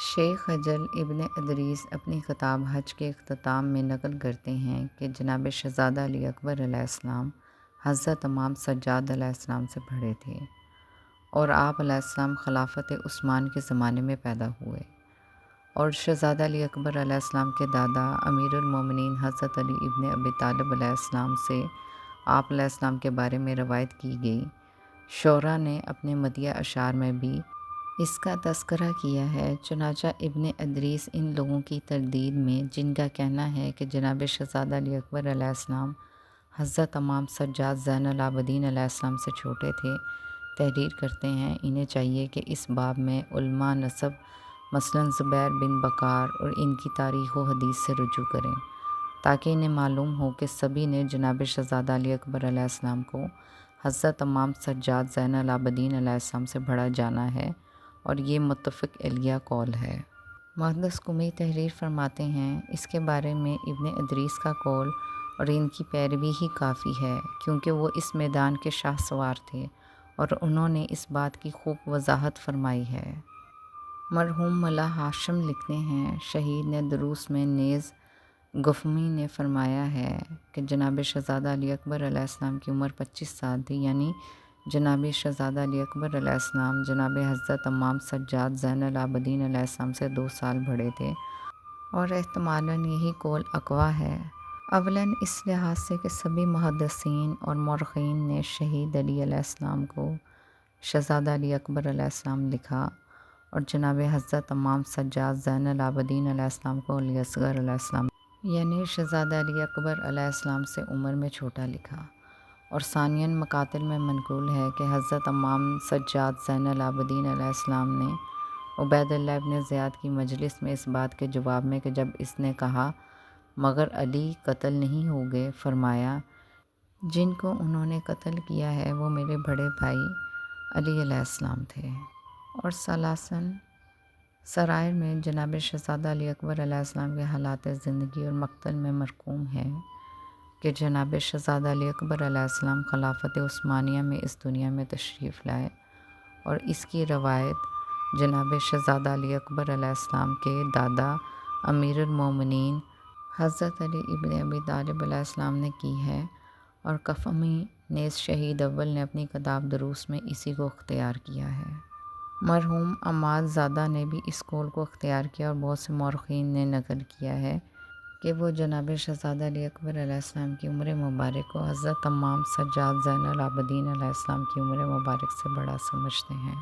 شیخ اجل ابن ادریس اپنی کتاب حج کے اختتام میں نقل کرتے ہیں کہ جناب شہزادہ علی اکبر علیہ السلام حضرت امام سجاد علیہ السلام سے بڑے تھے اور آپ علیہ السلام خلافت عثمان کے زمانے میں پیدا ہوئے، اور شہزادہ علی اکبر علیہ السلام کے دادا امیر المومنین حضرت علی ابن ابی طالب علیہ السلام سے آپ علیہ السلام کے بارے میں روایت کی گئی۔ شعراء نے اپنے مدیح اشعار میں بھی اس کا تذکرہ کیا ہے۔ چنانچہ ابن ادریس ان لوگوں کی تردید میں جن کا کہنا ہے کہ جناب شہزادہ علی اکبر علیہ السلام حضرت امام سجاد زین العابدین علیہ السلام سے چھوٹے تھے، تحریر کرتے ہیں انہیں چاہیے کہ اس باب میں علماء نسب مثلاً زبیر بن بکار اور ان کی تاریخ و حدیث سے رجوع کریں، تاکہ انہیں معلوم ہو کہ سبھی نے جناب شہزادہ علی اکبر علیہ السلام کو حضرت امام سجاد زین العابدین علیہ السلام سے بڑا جانا ہے، اور یہ متفق علیہ قول ہے۔ محدث قمی تحریر فرماتے ہیں، اس کے بارے میں ابن ادریس کا قول اور ان کی پیروی ہی کافی ہے، کیونکہ وہ اس میدان کے شاہ سوار تھے اور انہوں نے اس بات کی خوب وضاحت فرمائی ہے۔ مرحوم ملا ہاشم لکھتے ہیں، شہید نے دروس میں نیز گفمی نے فرمایا ہے کہ جناب شہزادہ علی اکبر علیہ السلام کی عمر 25 سال تھی، یعنی جناب شہزادہ علی اکبر علیہ السلام جناب حضرت امام سجاد زین العابدین علیہ السلام سے 2 سال بڑے تھے، اور احتمالاً یہی قول اقویٰ ہے۔ اولاً اس لحاظ سے کہ سبھی محدثین اور مورخین نے شہید علی علیہ السلام کو شہزادہ علی اکبر علیہ السلام لکھا، اور جناب حضرت امام سجاد زین العابدین علیہ السلام کو علی اصغر علیہ السلام یعنی شہزادہ علی اکبر علیہ السلام سے عمر میں چھوٹا لکھا، اور ثانیاً مقاتل میں منقول ہے کہ حضرت امام سجاد زین العابدین علیہ السلام نے عبید اللہ ابن زیاد کی مجلس میں اس بات کے جواب میں کہ جب اس نے کہا مگر علی قتل نہیں ہوگے، فرمایا جن کو انہوں نے قتل کیا ہے وہ میرے بڑے بھائی علی علیہ السلام تھے۔ اور ثالثاً سرائر میں جناب شہزادہ علی اکبر علیہ السلام کے حالات زندگی اور مقتل میں مرقوم ہے کہ جناب شہزادہ علی اکبر علیہ السلام خلافت عثمانیہ میں اس دنیا میں تشریف لائے، اور اس کی روایت جناب شہزادہ علی اکبر علیہ السلام کے دادا امیر المومنین حضرت علی ابن ابی طالب علیہ السلام نے کی ہے، اور کفمی نیز شہید اول نے اپنی کتاب دروس میں اسی کو اختیار کیا ہے۔ مرحوم عماد زادہ نے بھی اس قول کو اختیار کیا، اور بہت سے مورخین نے نقل کیا ہے کہ وہ جناب شہزادہ علی اکبر علیہ السلام کی عمر مبارک کو حضرت امام سجاد زین العابدین علیہ السلام کی عمر مبارک سے بڑا سمجھتے ہیں۔